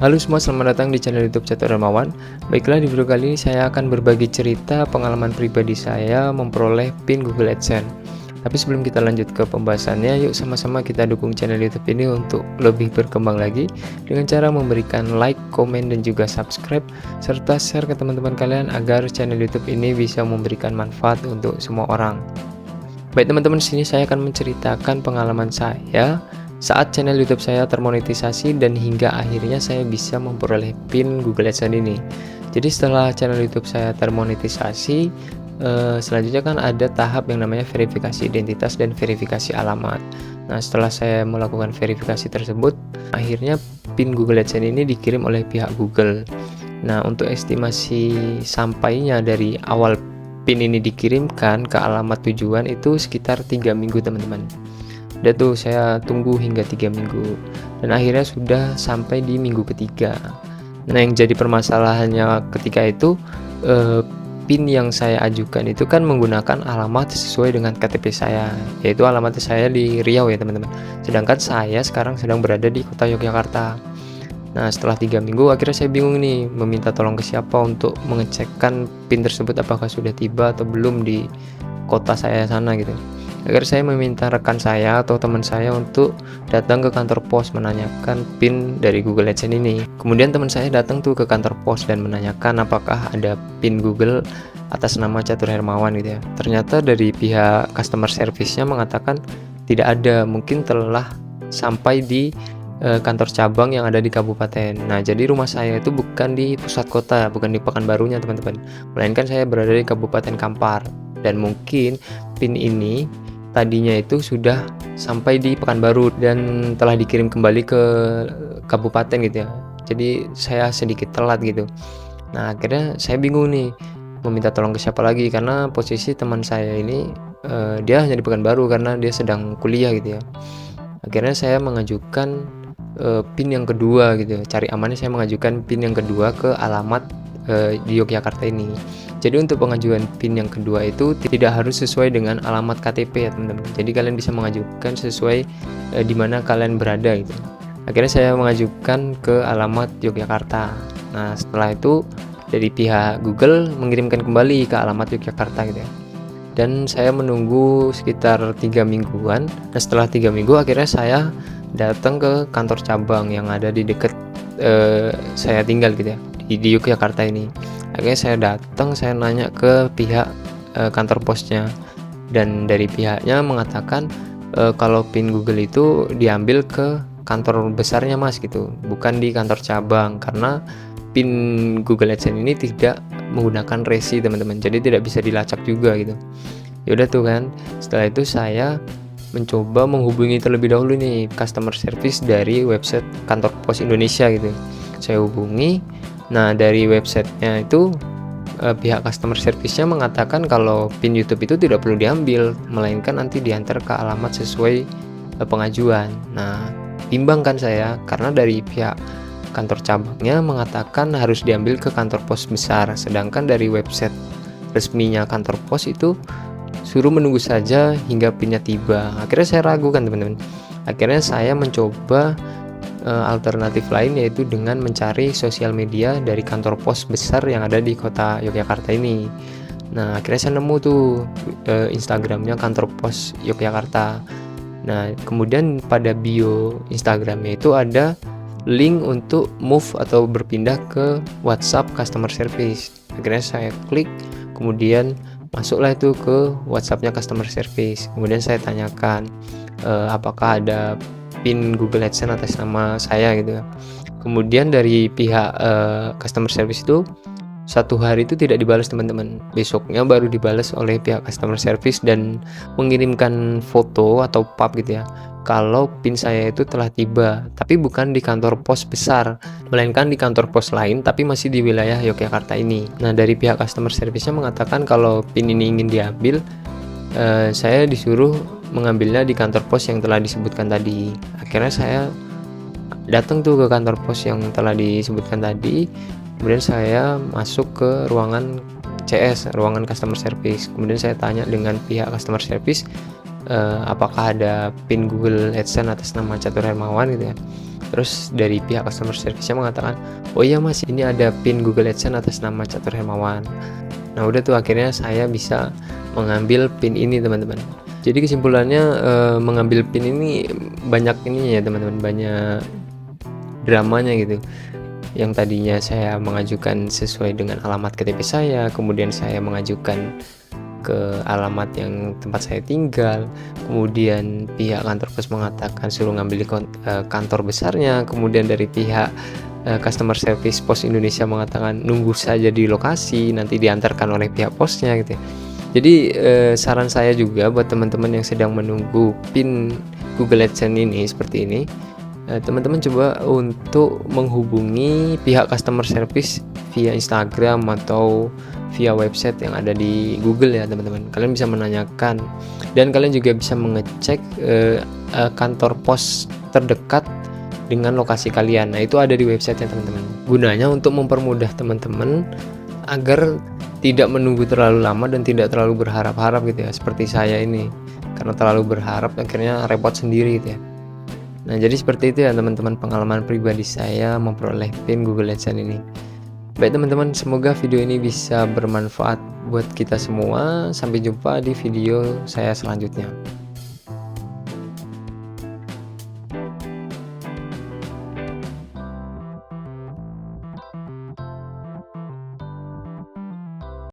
Halo semua, selamat datang di channel YouTube Catur Darmawan. Baiklah, di video kali ini saya akan berbagi cerita pengalaman pribadi saya memperoleh PIN Google AdSense. Tapi sebelum kita lanjut ke pembahasannya, yuk sama-sama kita dukung channel YouTube ini untuk lebih berkembang lagi dengan cara memberikan like, komen, dan juga subscribe serta share ke teman-teman kalian agar channel YouTube ini bisa memberikan manfaat untuk semua orang. Baik teman-teman, di sini saya akan menceritakan pengalaman saya saat channel YouTube saya termonetisasi dan hingga akhirnya saya bisa memperoleh PIN Google AdSense ini. Jadi setelah channel YouTube saya termonetisasi, selanjutnya kan ada tahap yang namanya verifikasi identitas dan verifikasi alamat. Nah, setelah saya melakukan verifikasi tersebut, akhirnya PIN Google AdSense ini dikirim oleh pihak Google. Nah, untuk estimasi sampainya dari awal PIN ini dikirimkan ke alamat tujuan itu sekitar 3 minggu teman-teman. Udah tuh saya tunggu hingga 3 minggu dan akhirnya sudah sampai di minggu ketiga. Nah, yang jadi permasalahannya ketika itu PIN yang saya ajukan itu kan menggunakan alamat sesuai dengan KTP saya, yaitu alamat saya di Riau ya teman-teman, sedangkan saya sekarang sedang berada di kota Yogyakarta. Nah, setelah 3 minggu akhirnya saya bingung nih meminta tolong ke siapa untuk mengecekkan PIN tersebut apakah sudah tiba atau belum di kota saya sana gitu. Akhirnya saya meminta rekan saya atau teman saya untuk datang ke kantor pos menanyakan PIN dari Google AdSense ini. Kemudian teman saya datang tuh ke kantor pos dan menanyakan apakah ada PIN Google atas nama Catur Hermawan gitu ya. Ternyata dari pihak customer service-nya mengatakan tidak ada, mungkin telah sampai di kantor cabang yang ada di kabupaten. Nah, jadi rumah saya itu bukan di pusat kota, bukan di Pekanbarunya teman-teman, melainkan saya berada di Kabupaten Kampar. Dan mungkin PIN ini tadinya itu sudah sampai di Pekanbaru dan telah dikirim kembali ke kabupaten gitu ya. Jadi saya sedikit telat gitu. Nah, akhirnya saya bingung nih meminta tolong ke siapa lagi karena posisi teman saya ini dia hanya di Pekanbaru karena dia sedang kuliah gitu ya. Akhirnya saya mengajukan PIN yang kedua gitu. Cari amannya saya mengajukan PIN yang kedua ke alamat di Yogyakarta ini. Jadi untuk pengajuan PIN yang kedua itu tidak harus sesuai dengan alamat KTP ya teman-teman. Jadi kalian bisa mengajukan sesuai di mana kalian berada gitu. Akhirnya saya mengajukan ke alamat Yogyakarta. Nah, setelah itu dari pihak Google mengirimkan kembali ke alamat Yogyakarta gitu ya. Dan saya menunggu sekitar 3 mingguan. Nah, setelah 3 minggu akhirnya saya datang ke kantor cabang yang ada di dekat saya tinggal gitu ya, di Yogyakarta ini. Akhirnya saya datang, saya nanya ke pihak kantor posnya, dan dari pihaknya mengatakan kalau PIN Google itu diambil ke kantor besarnya mas gitu, bukan di kantor cabang, karena PIN Google AdSense ini tidak menggunakan resi teman-teman, jadi tidak bisa dilacak juga gitu. Yaudah tuh kan, setelah itu saya mencoba menghubungi terlebih dahulu nih customer service dari website kantor pos Indonesia gitu. Saya hubungi. Nah, dari websitenya itu pihak customer service-nya mengatakan kalau PIN YouTube itu tidak perlu diambil, melainkan nanti diantar ke alamat sesuai pengajuan. Nah, bimbang kan saya karena dari pihak kantor cabangnya mengatakan harus diambil ke kantor pos besar, sedangkan dari website resminya kantor pos itu suruh menunggu saja hingga PIN-nya tiba. Akhirnya saya ragu kan teman-teman. Akhirnya saya mencoba alternatif lain, yaitu dengan mencari sosial media dari kantor pos besar yang ada di kota Yogyakarta ini. Nah, akhirnya saya nemu tuh Instagramnya kantor pos Yogyakarta. Nah, kemudian pada bio Instagramnya itu ada link untuk move atau berpindah ke WhatsApp customer service. Akhirnya saya klik, kemudian masuklah itu ke WhatsAppnya customer service. Kemudian saya tanyakan apakah ada PIN Google AdSense atas nama saya gitu. Kemudian dari pihak customer service itu 1 hari itu tidak dibalas teman-teman. Besoknya baru dibalas oleh pihak customer service dan mengirimkan foto atau pap gitu ya, kalau PIN saya itu telah tiba, tapi bukan di kantor pos besar, melainkan di kantor pos lain tapi masih di wilayah Yogyakarta ini. Nah, dari pihak customer service-nya mengatakan kalau PIN ini ingin diambil, saya disuruh mengambilnya di kantor pos yang telah disebutkan tadi. Akhirnya saya datang tuh ke kantor pos yang telah disebutkan tadi. Kemudian saya masuk ke ruangan CS, ruangan customer service. Kemudian saya tanya dengan pihak customer service apakah ada PIN Google AdSense atas nama Catur Hermawan gitu ya. Terus dari pihak customer service-nya mengatakan, "Oh iya Mas, ini ada PIN Google AdSense atas nama Catur Hermawan." Nah udah tuh akhirnya saya bisa mengambil PIN ini teman-teman. Jadi kesimpulannya mengambil PIN ini banyak ininya ya teman-teman, banyak dramanya gitu. Yang tadinya saya mengajukan sesuai dengan alamat KTP saya, kemudian saya mengajukan ke alamat yang tempat saya tinggal, kemudian pihak kantor pos mengatakan suruh ngambil di kantor besarnya, kemudian dari pihak customer service Pos Indonesia mengatakan nunggu saja di lokasi, nanti diantarkan oleh pihak posnya gitu ya. Jadi saran saya juga buat teman-teman yang sedang menunggu PIN Google AdSense ini seperti ini, teman-teman coba untuk menghubungi pihak customer service via Instagram atau via website yang ada di Google ya teman-teman. Kalian bisa menanyakan dan kalian juga bisa mengecek kantor pos terdekat dengan lokasi kalian. Nah itu ada di website ya teman-teman. Gunanya untuk mempermudah teman-teman agar tidak menunggu terlalu lama dan tidak terlalu berharap-harap gitu ya, seperti saya ini. Karena terlalu berharap akhirnya repot sendiri gitu ya. Nah jadi seperti itu ya teman-teman, pengalaman pribadi saya memperoleh PIN Google AdSense ini. Baik teman-teman, semoga video ini bisa bermanfaat buat kita semua. Sampai jumpa di video saya selanjutnya.